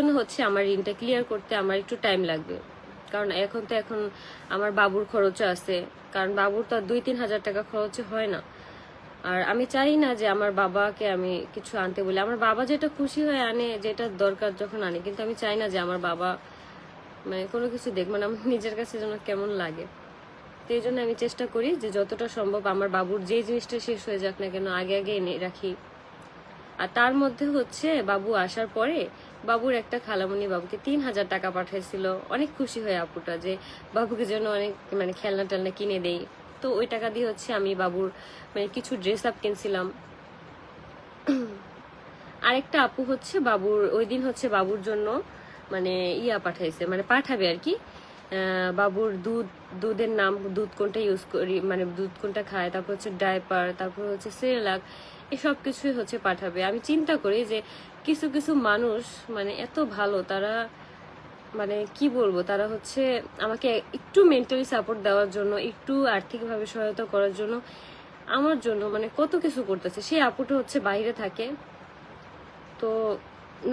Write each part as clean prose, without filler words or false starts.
জন্য হচ্ছে আমার ঋণটা ক্লিয়ার করতে আমার একটু টাইম লাগবে, কারণ এখন আমার বাবুর খরচও আছে, কারণ বাবুর তো 2-3 হাজার টাকা খরচে হয় না। আর আমি চাই না যে আমার বাবাকে আমি কিছু আনতে বলি, আমার বাবা যেটা খুশি হয় আনে, যেটা দরকার যখন আনে, কিন্তু আমি চাই না যে আমার বাবা মানে কোনো কিছু দেখ, মানে আমার নিজের কাছে যেন কেমন লাগে। তো এই জন্য আমি চেষ্টা করি যে যতটা সম্ভব আমার বাবুর যে জিনিসটা শেষ হয়ে যাক না কেন আগে আগে এনে রাখি। আর তার মধ্যে হচ্ছে বাবু আসার পরে বাবুর একটা খালামণি বাবুকে 3,000 টাকা পাঠাইছিল, অনেক খুশি হয়ে আপুটা যে বাবুকে যেন অনেক মানে খেলনা টেলনা কিনে দেই। তো ওই টাকা দিয়ে হচ্ছে আমি বাবুর মানে কিছু ড্রেস আপ কিনছিলাম। আরেকটা আপু হচ্ছে বাবুর ওই দিন হচ্ছে বাবুর জন্য মানে পাঠাইছে, মানে পাঠাবে আর কি। বাবুর দুধের নাম, দুধ কোনটা ইউজ করি, মানে দুধ কোনটা খায়, তারপর হচ্ছে ডাইপার, তারপর হচ্ছে সেরেলাক, এসব কিছুই হচ্ছে পাঠাবে। আমি চিন্তা করি যে কিছু কিছু মানুষ মানে এত ভালো, তারা মানে কি বলবো, তারা হচ্ছে আমাকে একটু মেন্টালি সাপোর্ট দেওয়ার জন্য, একটু আর্থিকভাবে সহায়তা করার জন্য আমার জন্য মানে কত কিছু করতেছে। সেই আপুটা হচ্ছে বাইরে থাকে, তো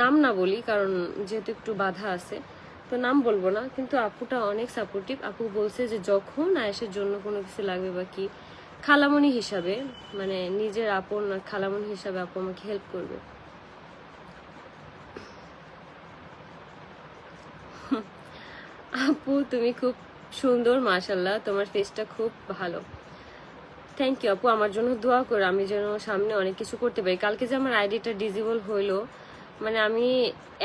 নাম না বলি কারণ যেহেতু একটু বাধা আছে, তো নাম বলবো না, কিন্তু আপুটা অনেক সাপোর্টিভ। আপু বলছে যে যখন আয়েশের জন্য কোনো কিছু লাগবে বা কি, খালামণি হিসাবে মানে নিজের আপন খালামণি হিসাবে আপু আমাকে হেল্প করবে। আপু তুমি খুব সুন্দর, মাশাল্লাহ, তোমার ফেসটা খুব ভালো। থ্যাংক ইউ আপু, আমার জন্য দোয়া করো আমি যেন সামনে অনেক কিছু করতে পারি। কালকে যে আমার আইডিটা ডিজেবল হইলো, মানে আমি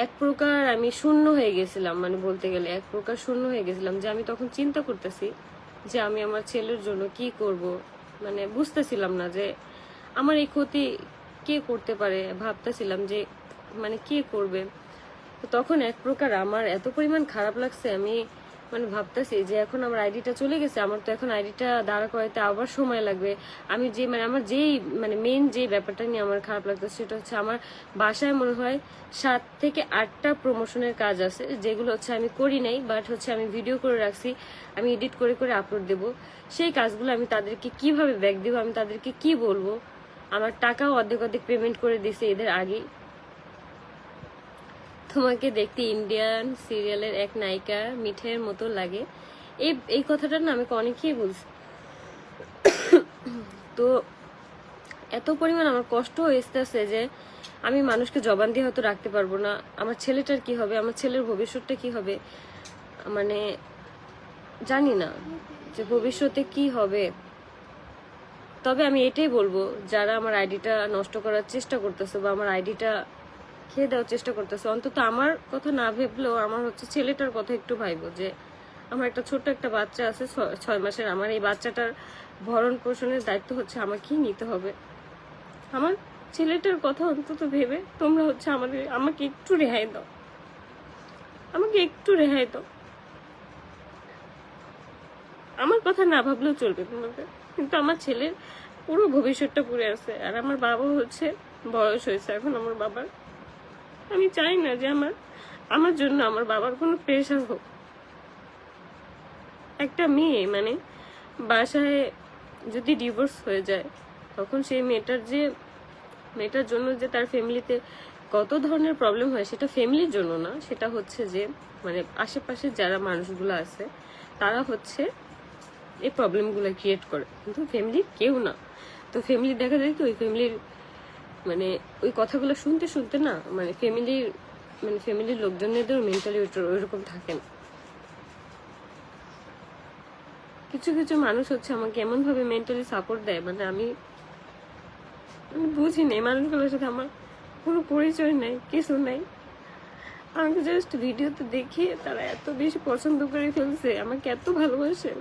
এক প্রকার আমি শূন্য হয়ে গেছিলাম, মানে বলতে গেলে এক প্রকার শূন্য হয়ে গেছিলাম, যে আমি তখন চিন্তা করতেছি যে আমি আমার ছেলের জন্য কি করব, মানে বুঝতেছিলাম না যে আমার এই ক্ষতি কে করতে পারে, ভাবতেছিলাম যে মানে কে করবে। তো তখন এক প্রকার আমার এত পরিমাণ খারাপ লাগছে, আমি মানে ভাবতেছি যে এখন আমার আইডিটা চলে গেছে, আমার তো এখন আইডিটা দাঁড়া করাইতে আবার সময় লাগবে। আমি যে মানে আমার যেই মানে মেন যে ব্যাপারটা নিয়ে আমার খারাপ লাগতেছে সেটা হচ্ছে আমার বাসায় মনে হয় 7 থেকে 8টা প্রমোশনের কাজ আছে, যেগুলো হচ্ছে আমি করি নাই, বাট হচ্ছে আমি ভিডিও করে রাখছি, আমি এডিট করে করে আপলোড দেব। সেই কাজগুলো আমি তাদেরকে কিভাবে ব্যাক দেবো, আমি তাদেরকে কি বলবো। আমার টাকাও অর্ধেক অর্ধেক পেমেন্ট করে দিছে এদের আগেই। তোমাকে দেখতে ইন্ডিয়ান সিরিয়ালের এক নায়িকা মিঠের মতো লাগে, এই কথাটা না আমাকে অনেকেই বলছে। তো এত পরিমাণ আমার কষ্ট হয়েছে যে আমি মানুষকে জবান দিয়ে হয়তো রাখতে পারবো না। আমার ছেলেটার কি হবে, আমার ছেলের ভবিষ্যৎটা কি হবে, মানে জানি না যে ভবিষ্যতে কি হবে। তবে আমি এটাই বলবো, যারা আমার আইডিটা নষ্ট করার চেষ্টা করতেছে বা আমার আইডিটা খেয়ে দেওয়ার চেষ্টা করতেছে, অন্তত আমার কথা না ভেবলেও আমার হচ্ছে ছেলেটার কথা একটু ভাইবো, যে আমার একটা ছোট্ট একটা বাচ্চা আছে 6 মাসের, আমার এই বাচ্চাটার ভরণ পোষণের দায়িত্ব হচ্ছে আমাকেই নিতে হবে। আমার ছেলেটার কথা অন্তত ভেবে তোমরা হচ্ছে আমাকে একটু রেহাই দাও, আমাকে একটু রেহাই দাও। আমার কথা না ভাবলেও চলবে তোমাদের, কিন্তু আমার ছেলের পুরো ভবিষ্যৎটা পড়ে আছে। আর আমার বাবা হচ্ছে বয়স হয়েছে এখন আমার বাবার, আমি চাই না যে আমার জন্য আমার বাবার কোনো প্রেশার হোক। একটা মেয়ে মানে বাসায় যদি ডিভোর্স হয়ে যায়, তখন সেই মেয়েটার জন্য যে তার ফ্যামিলিতে কত ধরনের প্রবলেম হয়, সেটা ফ্যামিলির জন্য না, সেটা হচ্ছে যে মানে আশেপাশে যারা মানুষগুলো আছে তারা হচ্ছে এই প্রবলেমগুলো ক্রিয়েট করে, কিন্তু ফ্যামিলির কেউ না। তো ফ্যামিলি দেখা যায় কি ওই ফ্যামিলির মানে ওই কথাগুলো শুনতে শুনতে না মানে ফ্যামিলির লোকজনেরও মেন্টালি ওইরকম থাকে না। কিছু কিছু মানুষ হচ্ছে আমাকে এমন ভাবে মেন্টালি সাপোর্ট দেয়, মানে আমি বুঝি না, মানুষগুলোর সাথে আমার কোনো পরিচয় নাই, কিছু নাই। আমাকে জাস্ট ভিডিওতে দেখে তারা এত বেশি পছন্দ করে ফেলছে, আমাকে এত ভালোবাসে।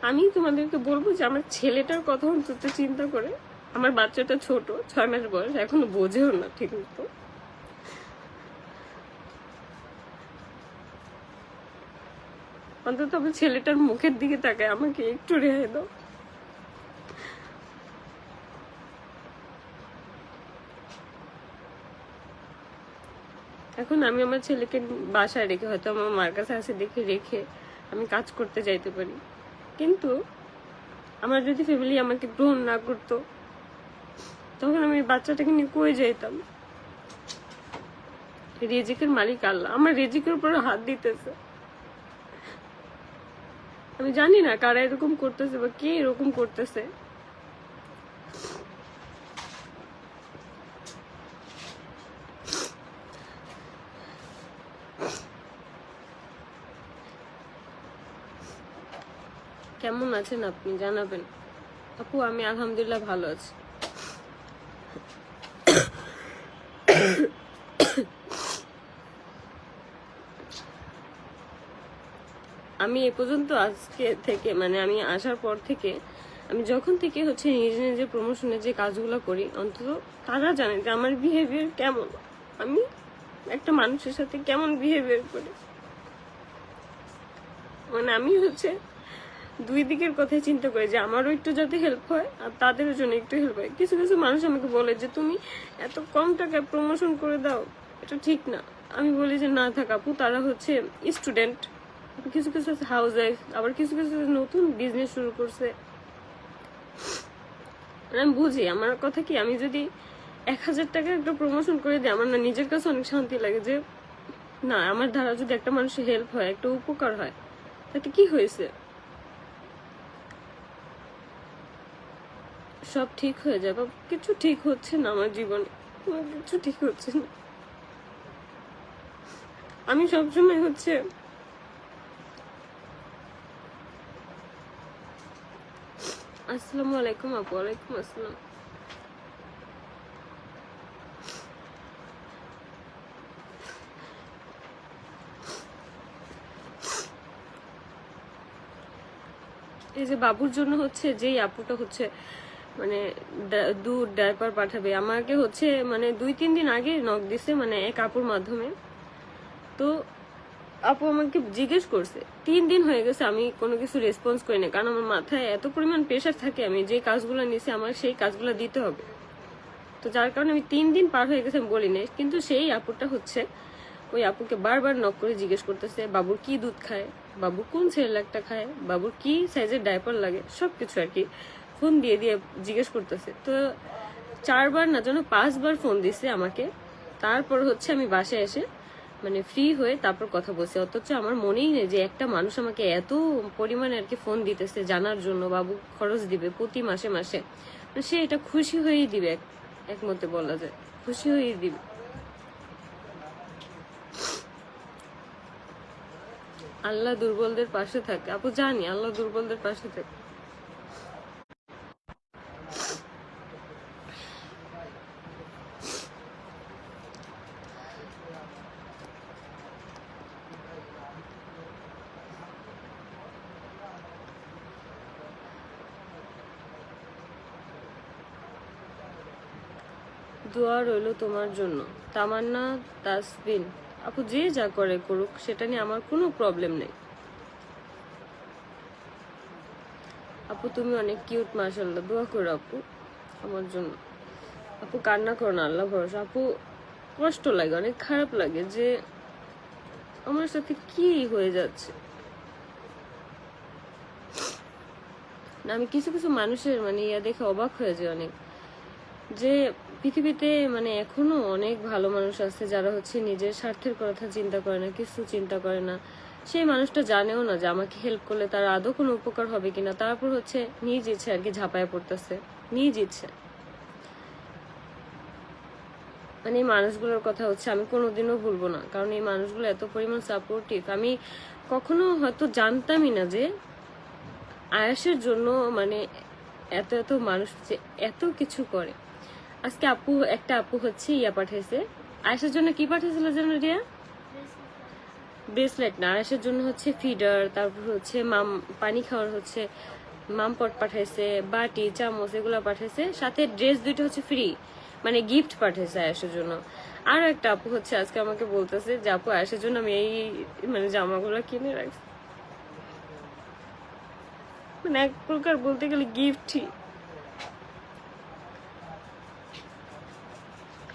আমি তোমাদেরকে বলবো যে আমার ছেলেটার কথা অন্তত চিন্তা করে, আমার বাচ্চাটা ছোট 6 মাস বয়স, এখনো বোঝেও না ঠিক মতো, অন্তত আমার ছেলেটার মুখের দিকে তাকায় আমাকে একটু রেহাই দাও। এখন আমি আমার ছেলেকে বাসায় রেখে, হয়তো আমার মার কাছে আসে দেখে রেখে আমি কাজ করতে যাইতে পারি, কিন্তু আমার যদি ফ্যামিলি আমাকে গ্রহণ না করতো, তখন আমি বাচ্চাটাকে নিয়ে কই যাইতাম। রিজিকের মালিক আল্লাহ, আমার রিজিকের উপর হাত দিতেছে। আমি জানি না কারা এরকম করতেছে বা কে এরকম করতেছে। কেমন আছেন আপনি জানাবেন। আপু আমি আলহামদুলিল্লাহ ভালো আছি। আমি এ পর্যন্ত আজকে থেকে মানে আমি আসার পর থেকে আমি যখন থেকে হচ্ছে নিজে নিজে প্রমোশনের যে কাজগুলো করি, অন্তত তারা জানে যে আমার বিহেভিয়ার কেমন, আমি একটা মানুষের সাথে কেমন বিহেভিয়ার করি। মানে আমি হচ্ছে দুই দিকের কথাই চিন্তা করি যে আমারও একটু যাতে হেল্প হয় আর তাদেরও জন্য একটু হেল্প হয়। কিছু কিছু মানুষ আমাকে বলে যে তুমি এত কম টাকায় প্রমোশন করে দাও, এটা ঠিক না। আমি বলি যে না থাক আপু, তারা হচ্ছে স্টুডেন্ট, কিছু কিছু হাউস ওয়াইফ, আবার কিছু কিছু নতুন বিজনেস শুরু করছে। আমি বুঝি আমার কথা কি, আমি যদি 1000 টাকা একটা প্রমোশন করে দিই, আমার না নিজের কাছে অনেক শান্তি লাগে যে না আমার দ্বারা যদি একটা মানুষের হেল্প হয়, একটা উপকার হয়, তাতে কি হয়েছে, সব ঠিক হয়ে যাবে। কিছু ঠিক হচ্ছে না আমার জীবনে, কিছু ঠিক হচ্ছে না। আমি সবসময় হচ্ছে আসসালামু আলাইকুম আপু। ওয়ালাইকুম আসসালাম। এই যে বাবুর জন্য হচ্ছে যেই আপুটা হচ্ছে মানে দুধ ডায়পার পাঠাবে, আমাকে হচ্ছে মানে 2-3 দিন আগে নক দিছে, মানে এক আপুর মাধ্যমে। তো আপু আমাকে জিজ্ঞেস করছে, 3 দিন হয়ে গেছে আমি কোনো কিছু রেসপন্স করি না, কারণ আমার মাথায় এত পরিমাণ প্রেশার থাকে, আমি যে কাজগুলো নিছি আমার সেই কাজগুলো দিতে হবে। তো যার কারণে আমি 3 দিন পার হয়ে গেছে আমি বলি নাই। কিন্তু সেই আপুটা হচ্ছে ওই আপুকে বারবার নক করে জিজ্ঞেস করতেছে বাবুর কি দুধ খায়, বাবু কোন সেরেলাকটা খায়, বাবুর কি সাইজের ডায়পার লাগে, সবকিছু আর কি ফোন দিয়ে দিয়ে জিজ্ঞেস করতেছে। তো 4 বার না যেন 5 বার ফোন দিছে আমাকে। তারপর হচ্ছে আমি বাসায় এসে মানে ফ্রি হয়ে তারপর কথা বলছি। অথচ আমার মনেই নেই যে একটা মানুষ আমাকে এত পরিমাণে আর কি ফোন দিতেছে জানার জন্য বাবু খরচ দিবে প্রতি মাসে মাসে, সে এটা খুশি হয়েই দিবে, একমতে বলা যায় খুশি হয়েই দিবে। আল্লাহ দুর্বলদের পাশে থাকে আপু, জানি আল্লাহ দুর্বলদের পাশে থাকে। দোয়া রইল তোমার জন্য, তামান্না তাসবিন। আপু যে যা করে করুক, সেটা নিয়ে আমার কোনো প্রবলেম নেই। আপু তুমি অনেক কিউট, মাশাআল্লাহ। দোয়া করো আপু আমার জন্য। আপু কান্না করো না, আল্লাহ ভরসা। আপু কষ্ট লাগে, অনেক খারাপ লাগে যে আমার সাথে কি হয়ে যাচ্ছে। না আমি কিছু কিছু মানুষের মানে ইয়া দেখে অবাক হয়ে যায় অনেক, যে পৃথিবীতে মানে এখনো অনেক ভালো মানুষ আছে যারা হচ্ছে নিজের স্বার্থের কথা চিন্তা করে না, কিছু চিন্তা করে না। সেই মানুষটা জানেও না যে আমাকে হেল্প করলে তার আদৌ কোনো উপকার হবে কিনা, তারপর হচ্ছে নিজ ইচ্ছে আর কি ঝাঁপায় পড়তেছে, নিজ ইচ্ছে। মানে এই মানুষগুলোর কথা হচ্ছে আমি কোনোদিনও ভুলবো না, কারণ এই মানুষগুলো এত পরিমাণ সাপোর্টিভ। আমি কখনো হয়তো জানতামই না যে আয়াসের জন্য মানে এত এত মানুষ যে এত কিছু করে। আজকে আপু একটা আপু হচ্ছে ইয়া পাঠাইছে আয়েশের জন্য, কি পাঠাইছিল যেন রিয়া, ব্রেসলেট না, আয়েশের জন্য হচ্ছে ফিডার, তারপর হচ্ছে পানি খাওয়ার হচ্ছে মামপট পাঠাইছে, বাটি চামচ এগুলো পাঠাইছে, সাথে ড্রেস 2টা হচ্ছে ফ্রি, মানে গিফট পাঠাইছে আয়েশের জন্য। আর একটা আপু হচ্ছে আজকে আমাকে বলতেছে যে আপু আয়েশের জন্য আমি এই মানে জামাগুলো কিনে রাখছি, মানে এক প্রকার বলতে গেলে গিফটই।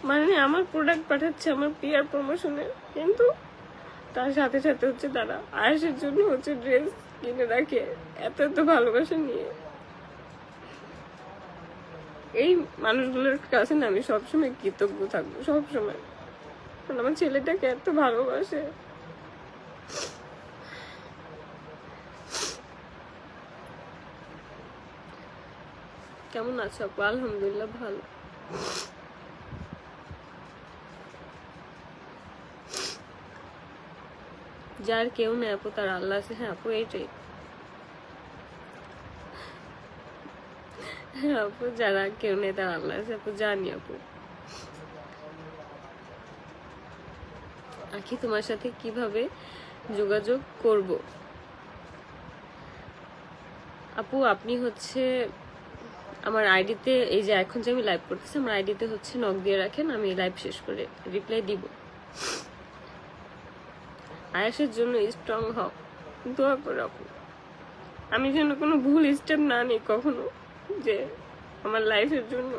মানে আমার প্রোডাক্ট পাঠাচ্ছে আমার পিআর প্রমোশনে, কিন্তু তার সাথে সাথে হচ্ছে তারা আয়েশের জন্য হচ্ছে ড্রেস কিনে রাখে, এত এত ভালোবাসা নিয়ে। এই মানুষগুলোর কাছে না আমি সবসময় কৃতজ্ঞ থাকবো, সবসময়। মানে আমার ছেলেটাকে এত ভালোবাসে। কেমন আছো আপু? আলহামদুলিল্লাহ ভালো। যার কেউ নেই আপু তার আল্লাহ আছে। হ্যাঁ আপু এইটাই। হ্যাঁ আপু, যারা কেউ নেই তার আল্লাহ আছে আপু, জানি আপু। আখি তোমার সাথে কিভাবে যোগাযোগ করব? আপু আপনি হচ্ছে আমার আইডিতে, এই যে এখন যে আমি লাইভ করতেছি আমার আইডিতে হচ্ছে নক দিয়ে রাখেন, আমি লাইভ শেষ করে রিপ্লাই দিব। আয়াসের জন্য স্ট্রং হও, দোয়া করে আপু। আমি যেন কোনো ভুল স্টেপ না নিই কখনো, যে আমার লাইফের জন্য।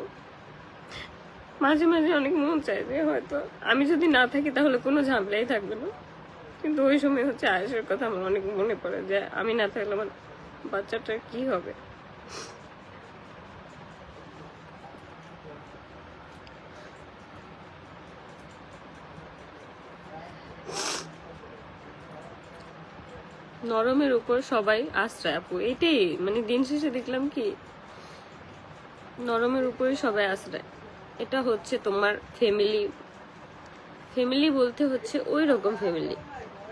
মাঝে মাঝে অনেক মন চায় যে হয়তো আমি যদি না থাকি তাহলে কোনো ঝামেলাই থাকবে না, কিন্তু ওই সময় হচ্ছে আয়াসের কথা আমার অনেক মনে পড়ে যে আমি না থাকলে আমার বাচ্চাটার কি হবে। নরমের উপর সবাই আশ্রয় আপু, এটাই মানে দিন শেষে দেখলাম কি নরমের উপরে সবাই আশ্রয়। এটা হচ্ছে তোমার ফ্যামিলি, ফ্যামিলি বলতে হচ্ছে ওই রকম ফ্যামিলি,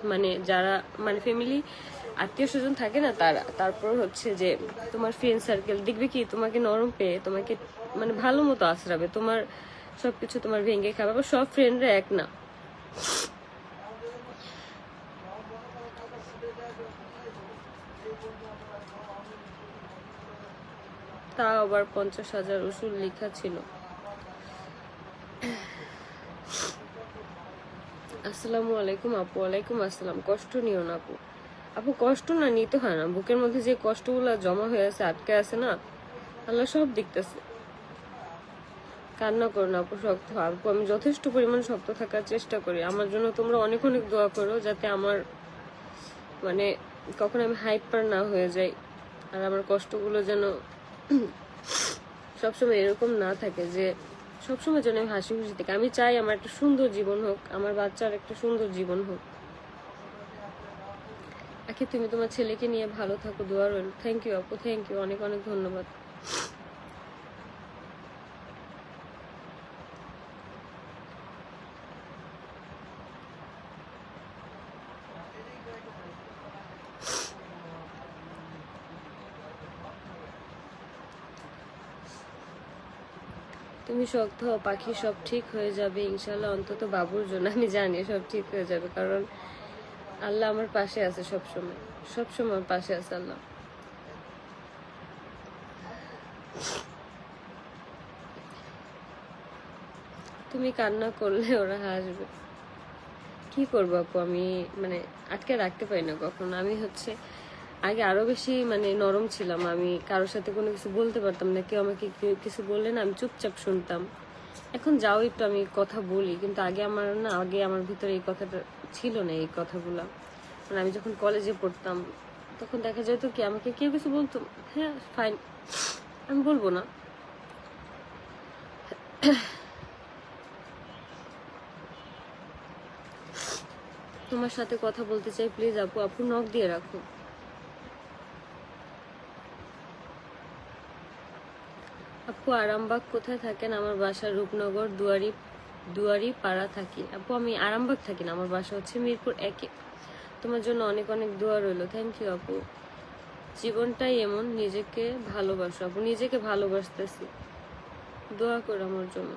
মানে যারা মানে ফ্যামিলি আত্মীয় স্বজন থাকে না তারা, তারপর হচ্ছে যে তোমার ফ্রেন্ড সার্কেল দেখবে কি তোমাকে নরম পেয়ে তোমাকে মানে ভালো মতো আশ্রাবে, তোমার সবকিছু তোমার ভেঙে খাবে। আবার সব ফ্রেন্ডরা এক না। তা আবার 50,000 উসুল লেখা ছিল। আসসালামু আলাইকুম আপু। ওয়ালাইকুম আসসালাম। কষ্ট নিও না আপু। আপু কষ্ট না নিতে হয় না, বুকের মধ্যে যে কষ্টগুলো জমা হয়ে আছে, আটকে আছে না, আল্লাহ সব দেখতেছে। কান্না করো না আপু, শক্ত হও আপু। আমি যথেষ্ট পরিমাণ শক্ত থাকার চেষ্টা করি। আমার জন্য তোমরা অনেক অনেক দোয়া করো, যাতে আমার মানে কখন আমি হাইপার না হয়ে যাই, আর আমার কষ্টগুলো যেন সবসময় এরকম না থাকে, যে সবসময় যেন আমি হাসি খুশি থাকি। আমি চাই আমার একটা সুন্দর জীবন হোক, আমার বাচ্চার একটা সুন্দর জীবন হোক। আখি তুমি তোমার ছেলেকে নিয়ে ভালো থাকো, দোয়া রইল। থ্যাংক ইউ আপু, থ্যাংক ইউ, অনেক অনেক ধন্যবাদ। তুমি শক্ত হও পাখি, সব ঠিক হয়ে যাবে ইনশাল্লাহ। অন্তত বাবুর জন্য আমি জানি সব ঠিক হয়ে যাবে, কারণ আল্লাহ আমার পাশে আছে সবসময়, সবসময় আমার পাশে আছে আল্লাহ। তুমি কান্না করলে ওরা হাসবে। কি করবো আপু, আমি মানে আটকে রাখতে পারি না কখনো। আমি হচ্ছে আগে আরো বেশি মানে নরম ছিলাম, আমি কারোর সাথে কোনো কিছু বলতে পারতাম না, কেউ আমাকে কিছু বললে না আমি চুপচাপ শুনতাম। এখন যাও একটু আমি কথা বলি, কিন্তু আগে আমার না, আগে আমার ভিতরে এই কথাটা ছিল না, এই কথাগুলা। মানে আমি যখন কলেজে পড়তাম তখন দেখা যেত কি আমাকে কেউ কিছু বলতো, হ্যাঁ ফাইন, আমি বলবো না। তোমার সাথে কথা বলতে চাই, প্লিজ আপু। আপু নক দিয়ে রাখো। আপু আরামবাগ কোথায় থাকেন? আমার বাসা রূপনগর দুয়ারি পাড়া থাকি। আপু আমি আরামবাগ থাকি না, আমার বাসা হচ্ছে মিরপুর 1-এ। তোমার জন্য অনেক অনেক দোয়া রইলো। থ্যাংক ইউ আপু। জীবনটাই এমন, নিজেকে ভালোবাসো আপু। নিজেকে ভালোবাসতেছি, দোয়া করো আমার জন্য।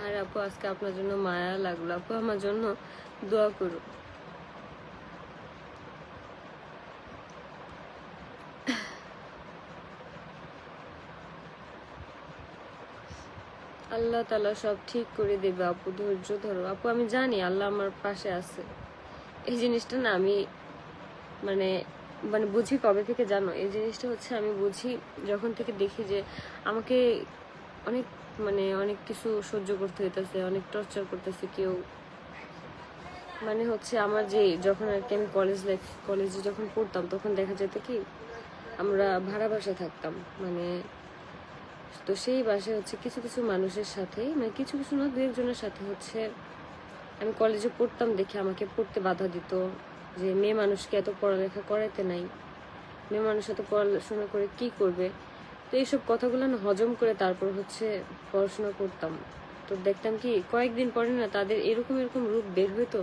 আর আপু আজকে আপনার জন্য মায়া লাগলো আপু, আমার জন্য দোয়া করো। আল্লাহ তাআলা সব ঠিক করে দেবে আপু, ধৈর্য ধরো আপু। আমি জানি আল্লাহ আমার পাশে আছে। এই জিনিসটা না আমি মানে মানে বুঝি কবে থেকে জানো? এই জিনিসটা হচ্ছে আমি বুঝি যখন থেকে দেখি যে আমাকে অনেক মানে অনেক কিছু সহ্য করতে হইতেছে, অনেক টর্চার করতেছে কেউ। মানে হচ্ছে আমার যে যখন আর কি আমি কলেজে যখন পড়তাম তখন দেখা যেত কি আমরা ভাড়া বাসায় থাকতাম, মানে তো সেই বাসায় হচ্ছে কিছু কিছু মানুষের সাথে, মানে কিছু কিছু না, দু একজনের সাথে হচ্ছে আমি কলেজে পড়তাম দেখে আমাকে পড়তে বাধা দিত, যে মেয়ে মানুষকে এত পড়ালেখা করাতে নাই, মেয়ে মানুষ এত পড়াশোনা করে কি করবে। তো এইসব কথাগুলো না হজম করে তারপর হচ্ছে পড়াশোনা করতাম। তো দেখতাম কি কয়েকদিন পরে না তাদের এরকম এরকম রূপ বের হইতো,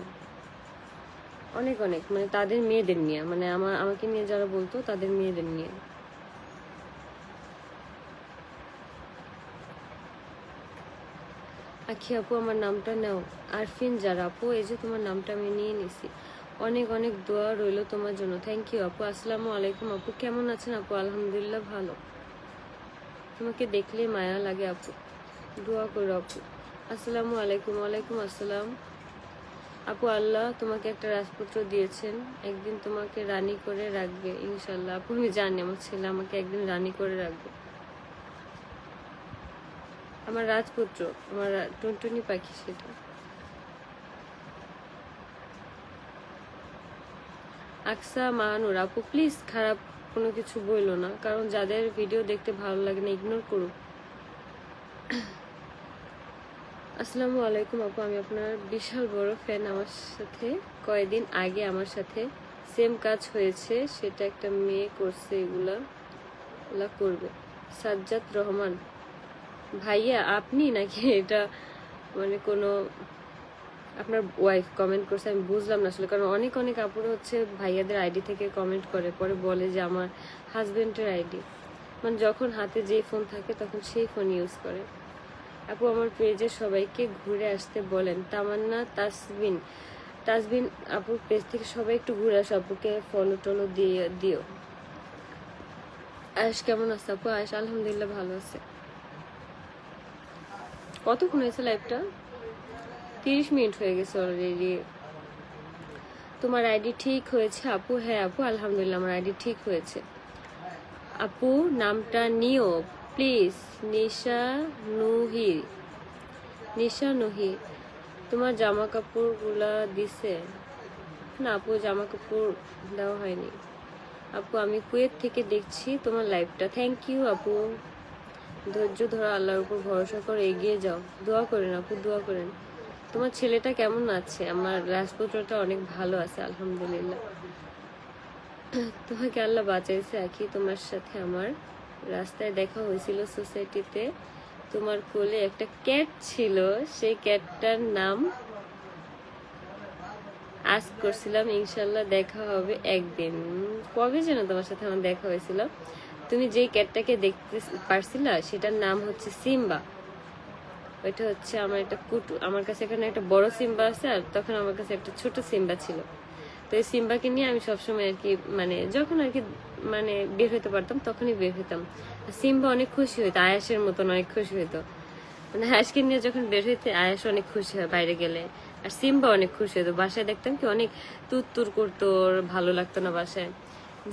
অনেক অনেক, মানে তাদের মেয়েদের নিয়ে, মানে আমাকে নিয়ে যারা বলতো তাদের মেয়েদের নিয়ে। আখি আপু আমার নামটা নাও। আরফিন যারা আপু, এই যে তোমার নামটা আমি নিয়ে নিছি। অনেক অনেক দোয়া রইলো তোমার জন্য। থ্যাংক ইউ আপু। আসসালামু আলাইকুম আপু, কেমন আছেন আপু? আলহামদুলিল্লাহ ভালো। তোমাকে দেখলে মায়া লাগে আপু, দোয়া করো আপু। আসসালামু আলাইকুম। ওয়ালাইকুম আসসালাম আপু। আল্লাহ তোমাকে একটা রাজপুত্র দিয়েছেন, একদিন তোমাকে রানী করে রাখবে ইনশাল্লাহ। আপু আমি জানি আমার ছেলে আমাকে একদিন রানী করে রাখবে। আমার রাজপুত্র, আমার টুনটুনি পাখি সেটা। আকসা মাহানুর আপু, প্লিজ খারাপ কোনো কিছু বইলো না, কারণ যাদের ভিডিও দেখতে ভালো লাগে না ইগনোর করুক। আসসালামু আলাইকুম আপু, আমি আপনার বিশাল বড় ফ্যান। আমার সাথে কয়েকদিন আগে আমার সাথে সেম কাজ হয়েছে, সেটা একটা মেয়ে করছে, এগুলা করবে। সাজ্জাদ রহমান ভাইয়া আপনি নাকি এটা, মানে কোনো আপনার ওয়াইফ কমেন্ট করছে, আমি বুঝলাম না আসলে, কারণ অনেক অনেক আপুরা হচ্ছে ভাইয়াদের আইডি থেকে কমেন্ট করে, পরে বলে যে আমার হাজবেন্ডের আইডি, মানে যখন হাতে যে ফোন থাকে তখন সেই ফোন ইউজ করে। আপু আমার পেজে সবাইকে ঘুরে আসতে বলেন। তামান্না তাসবিন, তাসবিন আপুর পেজ থেকে সবাই একটু ঘুরে আসো, আপুকে ফলো টলো দিয়ে দিও। আয়েশ কেমন আছে আপু? আয়েশ আলহামদুলিল্লাহ ভালো আছে। কতক্ষণ হয়েছে লাইভটা? 30 মিনিট হয়ে গেছে অলরেডি। তোমার আইডি ঠিক হয়েছে আপু? হ্যাঁ আপু আলহামদুলিল্লাহ আমার আইডি ঠিক হয়েছে। আপু নামটা নিও প্লিজ। নিশা নুহি, নিশা নুহি। তোমার জামা কাপড় গুলা দিছে না আপু? জামা কাপড় দেওয়া হয়নি আপু। আমি কুয়েত থেকে দেখছি তোমার লাইভটা। থ্যাংক ইউ আপু। ধৈর্য ধরো, আল্লাহর উপর ভরসা করে এগিয়ে যাও। দোয়া করেন আপু, দোয়া করেন। তোমার ছেলেটা কেমন আছে? আমার রাজপুত্রটা অনেক ভালো আছে আলহামদুলিল্লাহ। তোমাকে আল্লাহ বাঁচাইছে আখি। তোমার সাথে আমার রাস্তায় দেখা হয়েছিল সোসাইটিতে, তোমার কোলে একটা ক্যাট ছিল, সেই ক্যাটটার নাম আজ করছিলাম, ইনশাল্লাহ দেখা হবে একদিন। কবে যেন তোমার সাথে আমার দেখা হয়েছিল, তুমি যেই ক্যাটটাকে দেখতে পারছিলা সেটার নাম হচ্ছে সিম্বা। ওইটা হচ্ছে আমার একটা কুটু, আমার কাছে এখানে একটা বড় সিম্বা আছে, আর তখন আমার কাছে একটা ছোট সিম্বা ছিল। তো এই সিম্বাকে নিয়ে আমি সবসময় আর কি, মানে যখন আর কি মানে বের হইতে পারতাম তখনই বের হইতাম। সিম্বা অনেক খুশি হইতো, আয়াসের মতন অনেক খুশি হইতো, মানে আয়াসকে নিয়ে যখন বের হইতে আয়াস অনেক খুশি হয় বাইরে গেলে, আর সিম্বা অনেক খুশি হতো। বাসায় দেখতাম কি অনেক তুর করতো, ওর ভালো লাগতো না বাসায়,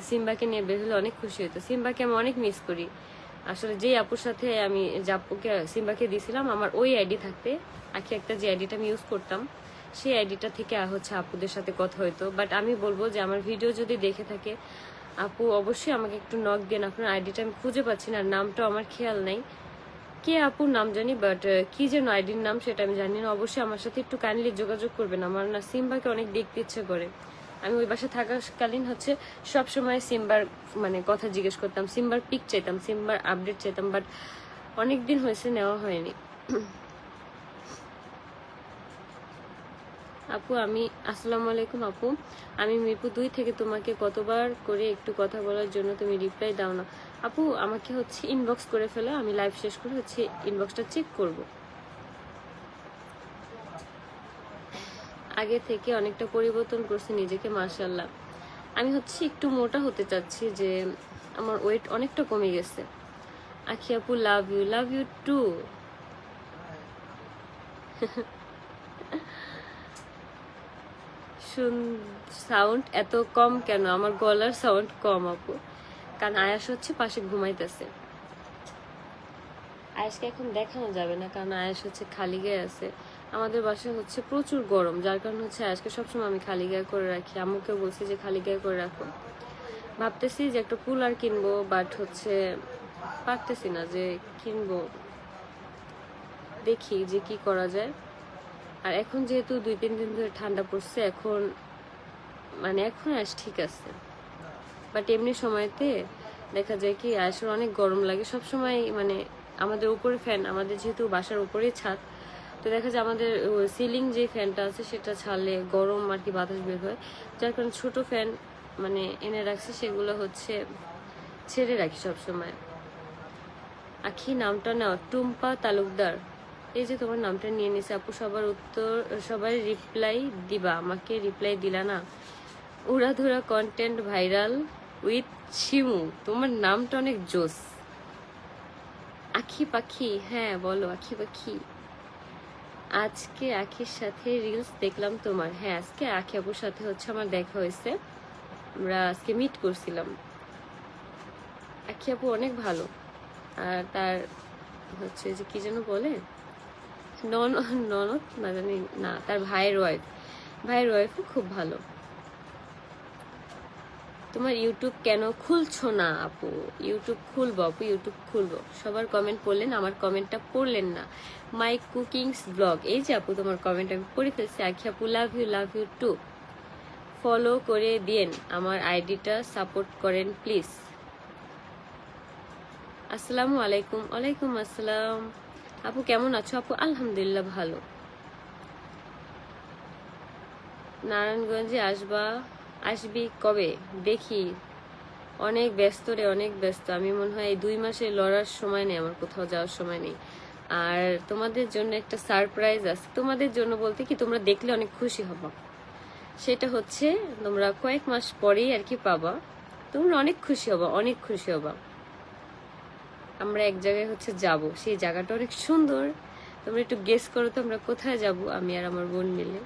সিম্বাকে নিয়ে বের হলে অনেক খুশি হতো। সিম্বাকে আমি অনেক মিস করি আসলে। যেই আপুর সাথে আমি জাপ্পুকে সিম্বাকে দিয়েছিলাম, আমার ওই আইডি থাকতে আখি একটা যে আইডিটা আমি ইউজ করতাম, সেই আইডিটা থেকে হচ্ছে আপুদের সাথে কথা হইতো। বাট আমি বলবো যে আমার ভিডিও যদি দেখে থাকে আপু অবশ্যই আমাকে একটু নক দেন। আপনার আইডিটা আমি খুঁজে পাচ্ছি না, নামটাও আমার খেয়াল নাই, কে আপুর নাম জানি, বাট কি যেন আইডির নাম সেটা আমি জানি না। অবশ্যই আমার সাথে একটু কাইন্ডলি যোগাযোগ করবেন, আমার না সিম্বাকে অনেক দেখতে ইচ্ছে করে। আমি ওই বাসায় থাকাকালীন হচ্ছে সবসময় সিম্বার মানে কথা জিজ্ঞেস করতাম, সিম্বার পিক চাইতাম, সিম্বার আপডেট চাইতাম, বাট অনেকদিন হয়েছে নেওয়া হয়নি। আপু আমি, আসসালামু আলাইকুম আপু, আমি মিরপুর 2 থেকে তোমাকে কতবার করে একটু কথা বলার জন্য তুমি রিপ্লাই দাও না। আপু আমাকে হচ্ছে ইনবক্স করে ফেলো, আমি লাইভ শেষ করে হচ্ছে ইনবক্সটা চেক করব। আগে থেকে অনেকটা পরিবর্তন করছে নিজেকে মাশাআল্লাহ। আমি হচ্ছে একটু মোটা হতে চাচ্ছি, যে আমার ওয়েট অনেকটা কমে গেছে। আখি আপু লাভ ইউ টু। সাউন্ড এত কম কেন? আমার গলার সাউন্ড কম আপু, কারণ আয়াস হচ্ছে পাশে ঘুমাইতেছে। আয়াসকে এখন দেখানো যাবে না, কারণ আয়াস হচ্ছে খালি গায়ে আছে। আমাদের বাসায় হচ্ছে প্রচুর গরম, যার কারণে হচ্ছে আয়াসকে সবসময় আমি খালি গায়ে করে রাখি। আম্মুকে বলছি যে খালি গায়ে করে রাখো। ভাবতেছি যে একটা কুলার কিনবো, বাট হচ্ছে পারতেছি না যে কিনবো, দেখি যে কি করা যায়। আর এখন যেহেতু 2-3 দিন ধরে ঠান্ডা পড়ছে, এখন মানে এখন আস ঠিক আছে, বাট এমনি সময়তে দেখা যায় কি আসলে অনেক গরম লাগে সব সময়। মানে আমাদের উপরে ফ্যান, আমাদের যেহেতু বাসার উপরেই ছাদ, তো দেখা যায় আমাদের সিলিং যে ফ্যানটা আছে সেটা ছাড়লে গরম আর কি বাতাস বের হয়, যার কারণে ছোট ফ্যান মানে এনে রাখছি, সেগুলো হচ্ছে ছেড়ে রাখি সব সময়। আখি নামটা নাও, টুম্পা তালুকদার। এই যে তোমার নামটা নিয়ে নিছে আপু, সবার উত্তর, সবাই রিপ্লাই দিবা, আমাকে রিপ্লাই দিলা না। উড়াধুরা কন্টেন্ট ভাইরাল উইথ শিমু, তোমার নামটা অনেক জোস। আখি পাখি, হ্যাঁ বলো আখি পাখি। আজকে আখির সাথে রিলস দেখলাম তোমার। হ্যাঁ আজকে আখি আপুর সাথে হচ্ছে আমার দেখা হয়েছে, আমরা আজকে মিট করছিলাম। আখি আপু অনেক ভালো, আর তার হচ্ছে যে কি যেন বলে ননদ না জানি না, তার ভাইয়ের ওয়াইফও খুব ভালো। তোমার ইউটিউব কেন খুলছো না আপু? ইউটিউব খুলবো আপু, ইউটিউব খুলবো। সবার কমেন্ট পড়লেন, আমার কমেন্টটা পড়লেন না। মাই কুকিংস ব্লগ, এই যে আপু তোমার কমেন্ট আমি পড়ে ফেলছি। আখি আপু লাভ ইউ টু। ফলো করে দিন আমার আইডিটা, সাপোর্ট করেন প্লিজ। আসসালামু আলাইকুম। ওয়ালাইকুম আসসালাম। আপু কেমন আছো? আপু আলহামদুলিল্লাহ ভালো। নারায়ণগঞ্জে আসবি কবে? দেখি, অনেক ব্যস্ত রে, অনেক ব্যস্ত। আমি মনে হয় এই 2 মাসে লড়ার সময় নেই, আমার কোথাও যাওয়ার সময় নেই। আর তোমাদের জন্য একটা সারপ্রাইজ আছে, তোমাদের জন্য বলতে কি তোমরা দেখলে অনেক খুশি হবা। সেটা হচ্ছে তোমরা কয়েক মাস পরেই আর কি পাবা, তোমরা অনেক খুশি হবা, অনেক খুশি হবা। আমরা এক জায়গায় হচ্ছে যাব, সেই জায়গাটা অনেক সুন্দর। তোমরা একটু গেস করো তো আমরা কোথায় যাব। আমি আর আমার বোন মিলে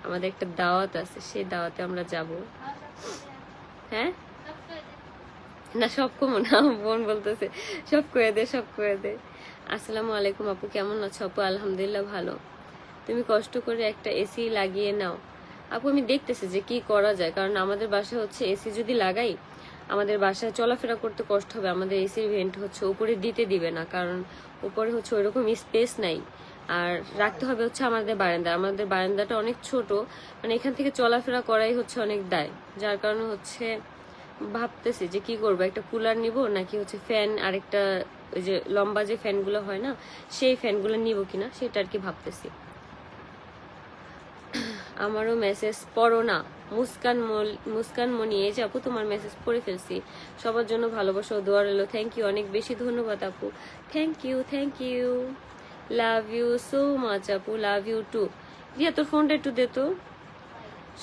আমাদের একটা দাওয়াত আছে, সেই দাওয়াতে আমরা যাব। হ্যাঁ না, সব কমো না, বোন বলতেছে সব করে দে, সব করে দে। আসসালামু আলাইকুম আপু, কেমন আছো? আপু আলহামদুলিল্লাহ ভালো। তুমি কষ্ট করে একটা এসি লাগিয়ে নাও। আপু আমি দেখতেছি যে কি করা যায়, কারণ আমাদের বাসায় হচ্ছে এসি যদি লাগাই, আমাদের বাসায় চলাফেরা করতে কষ্ট হবে। আমাদের এসির ভেন্ট হচ্ছে উপরে দিতে দিবে না, কারণ উপরে হচ্ছে ওইরকম স্পেস নাই। আর রাখতে হবে হচ্ছে আমাদের বারান্দাটা অনেক ছোট, মানে এখান থেকে চলাফেরা করাই হচ্ছে অনেক দায়। যার কারণে হচ্ছে ভাবতেছি যে কি করবো, একটা কুলার নিব নাকি হচ্ছে ফ্যান, আরেকটা ওই যে লম্বা যে ফ্যানগুলো হয় না, সেই ফ্যানগুলো নিব কিনা সেটা আর কি ভাবতেছি। আমারও মেসেজ পড়ো না। মুস্কান মনি, এই যে আপু তোমার মেসেজ পড়ে ফেলছি। সবার জন্য ভালোবাসা ও দোয়া রইল। থ্যাংক ইউ, অনেক বেশি ধন্যবাদ আপু। Thank you, love you so much আপু, লাভ ইউ টু। রিয়া তোর ফোনটা একটু দে তো।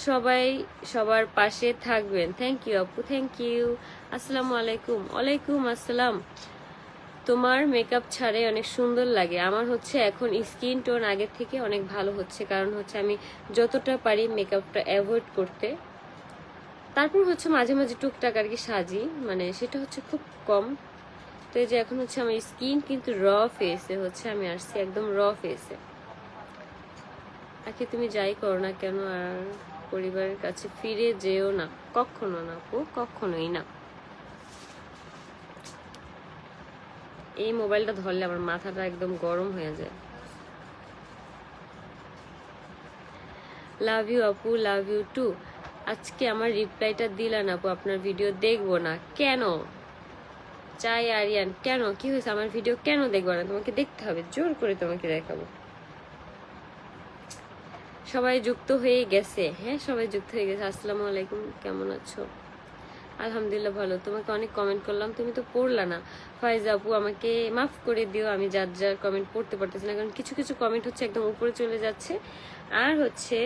সবাই সবার পাশে থাকবেন। থ্যাংক ইউ আপু, থ্যাংক ইউ। আসসালামু আলাইকুম। ওয়ালাইকুম আসসালাম। তোমার মেকআপ ছাড়ে অনেক সুন্দর লাগে। আমার হচ্ছে এখন স্কিন টোন আগের থেকে অনেক ভালো হচ্ছে, কারণ হচ্ছে আমি যতটা পারি মেকআপটা অ্যাভয়েড করতে। তারপর হচ্ছে মাঝে মাঝে টুকটাক আর কি সাজি, মানে সেটা হচ্ছে খুব কম। তো এই যে এখন হচ্ছে আমার স্কিন কিন্তু র ফেসে হচ্ছে আমি আসছি, একদম র ফেসে। আগে তুমি যাই করো না কেন আর পরিবারের কাছে ফিরে যেও না। কখনো না আপু, কখনোই না। এই মোবাইলটা ধরলে আমার মাথাটা একদম গরম হয়ে যায়। লাভ ইউ আপু, লাভ ইউ টু। আজকে আমার রিপ্লাইটা দিলেন আপু, আপনার ভিডিও দেখবো না কেন? চাই আরিয়ান, কেন কি হয়েছে? আমার ভিডিও কেন দেখবো না? তোমাকে দেখতে হবে, জোর করে তোমাকে দেখাবো। সবাই যুক্ত হয়ে গেছে? হ্যাঁ সবাই যুক্ত হয়ে গেছে। আসসালামু আলাইকুম, কেমন আছো? আলহামদুলিল্লাহ ভালো। তোমাকে অনেক কমেন্ট করলাম, তুমি তো পড়লা না। ফাইজা আপু আমাকে মাফ করে দিও, আমি যার কমেন্ট পড়তে পারতেছি না, কারণ কিছু কিছু কমেন্ট হচ্ছে একদম উপরে চলে যাচ্ছে, আর হচ্ছে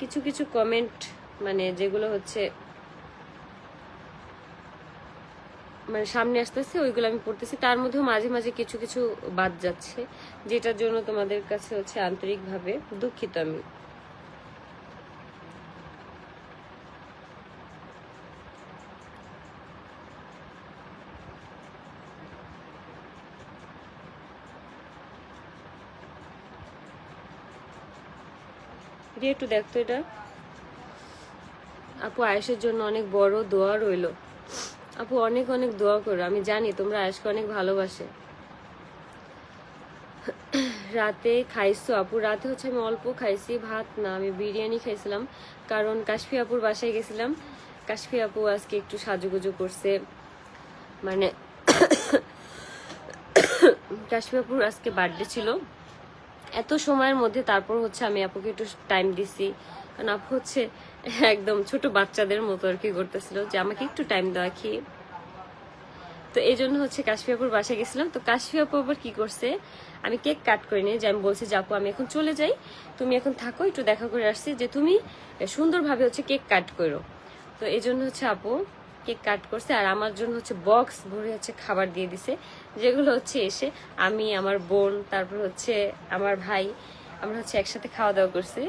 কিছু কিছু কমেন্ট মানে যেগুলো হচ্ছে মানে সামনে আসতেছে ওইগুলো আমি পড়তেছি, তার মধ্যেও মাঝে মাঝে কিছু কিছু বাদ যাচ্ছে, যেটার জন্য তোমাদের কাছে হচ্ছে আন্তরিকভাবে দুঃখিত আমি। একটু দেখতো এটা। আপু আয়েশের জন্য অনেক বড় দোয়া রইল। আপু অনেক অনেক দোয়া করো, আমি জানি তোমরা আজকে অনেক ভালোবাসে। রাতে খাইছো আপু? রাতে হচ্ছে আমি অল্প খাইছি, ভাত না, আমি বিরিয়ানি খাইছিলাম, কারণ কাশফি আপুর বাসায় গেছিলাম। কাশফি আপু আজকে একটু সাজুগুজু করছে, মানে কাশফি আপুর আজকে বার্থডে ছিল। এত সময়ের মধ্যে তারপর হচ্ছে আমি আপুকে একটু টাইম দিছি, কারণ আপু হচ্ছে একদম ছোট বাচ্চাদের মতো আর কি করতেছিল যে আমাকে একটু টাইম দেওয়া কি। তো এই জন্য হচ্ছে কাশফি আপুর বাসায় গেছিলাম। তো কাশফি আপু আবার কি করছে, আমি কেক কাট করে নিয়ে যে আমি বলছি যে আপু আমি এখন চলে যাই, তুমি এখন থাকো, একটু দেখা করে আসছি, যে তুমি সুন্দরভাবে হচ্ছে কেক কাট করো। তো এই জন্য হচ্ছে আপু কেক কাট করছে, আর আমার জন্য হচ্ছে বক্স ভরে হচ্ছে খাবার দিয়ে দিছে, যেগুলো হচ্ছে এসে আমি, আমার বোন, তারপর হচ্ছে আমার ভাই, আমরা হচ্ছে একসাথে খাওয়া দাওয়া করছি।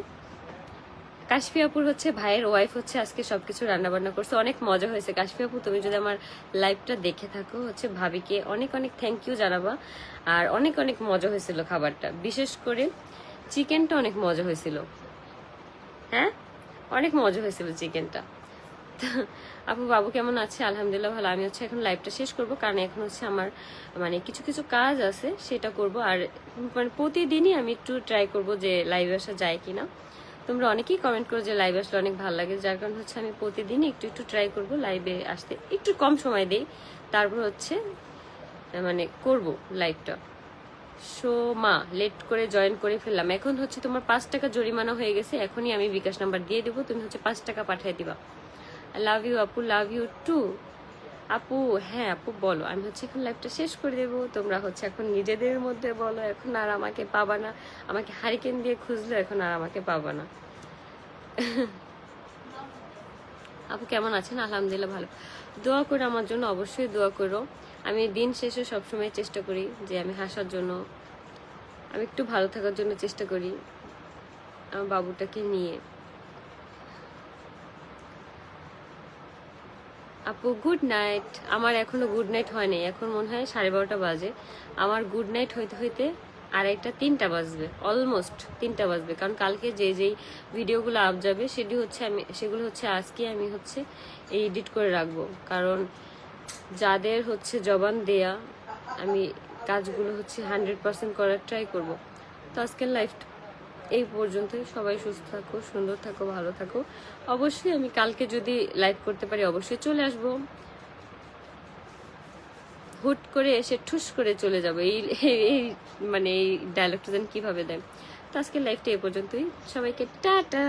কাশফি আপুর হচ্ছে ভাইয়ের ওয়াইফ হচ্ছে আজকে সবকিছু রান্না বান্না করছে, অনেক মজা হয়েছে। কাশফি আপু তুমি যদি আমার লাইভটা দেখে থাকো হচ্ছে ভাবিকে অনেক অনেক থ্যাংক ইউ জানাবা। আর অনেক অনেক মজা হয়েছিল খাবারটা, বিশেষ করে চিকেনটা অনেক মজা হয়েছিল। হ্যাঁ, অনেক মজা হয়েছিল চিকেনটা। আপু বাবু কেমন আছে? আলহামদুলিল্লাহ ভালো। আমি হচ্ছে এখন লাইভটা শেষ করব, কারণ এখন হচ্ছে আমার মানে কিছু কিছু কাজ আছে, সেটা করব। আর মানে প্রতিদিনই আমি একটু ট্রাই করব যে লাইভে আসা যায় কিনা। তোমরা অনেকেই কমেন্ট করো যে লাইভে আসলে অনেক ভালো লাগে, যার কারণে হচ্ছে আমি প্রতিদিনই একটু একটু ট্রাই করব লাইভে আসতে, একটু কম সময় দেই, তারপর হচ্ছে মানে করব লাইভটা। সো মা লেট করে জয়েন করে ফেললাম, এখন হচ্ছে তোমার 5 টাকা জরিমানা হয়ে গেছে, এখনই আমি বিকাশ নাম্বার দিয়ে দেবো, তুমি হচ্ছে 5 টাকা পাঠিয়ে দিবা। লাভ ইউ আপু, লাভ ইউ টু। আপু হ্যাঁ আপু বলো, আমি হচ্ছে এখন লাইভটা শেষ করে দেবো, তোমরা হচ্ছে এখন নিজেদের মধ্যে বলো, এখন আর আমাকে পাবা না, আমাকে হারিকেন দিয়ে খুঁজলো, এখন আর আমাকে পাবা না। আপু কেমন আছেন? আলহামদুলিল্লাহ ভালো। দোয়া করো আমার জন্য, অবশ্যই দোয়া করো। আমি দিন শেষে সবসময় চেষ্টা করি যে আমি হাসার জন্য, আমি একটু ভালো থাকার জন্য চেষ্টা করি আমার বাবুটাকে নিয়ে। আপু গুড নাইট। আমার এখনো গুড নাইট হয় নাই, এখন মনে হয় 12:30 বাজে। আমার গুড নাইট হইতে হইতে 2:30 3টা বাজবে, অলমোস্ট 3টা বাজবে, কারণ কালকে যে যেই ভিডিওগুলো আপ যাবে সেগুলো হচ্ছে আজকে আমি হচ্ছে এডিট করে রাখবো, কারণ যাদের হচ্ছে জবান দেয়া আমি কাজগুলো হচ্ছে 100% করার ট্রাই করব। তো আজকের লাইফটা এই পর্যন্তই। সবাই সুস্থ থাকো, সুন্দর থাকো, ভালো থাকো। অবশ্যই আমি কালকে যদি লাইভ করতে পারি অবশ্যই চলে আসবো। হুট করে এসে ঠুস করে চলে যাবো, এই মানে এই ডায়লগটা যেন কিভাবে দেয়। তো আজকের লাইভটা এই পর্যন্তই, সবাইকে টাটা।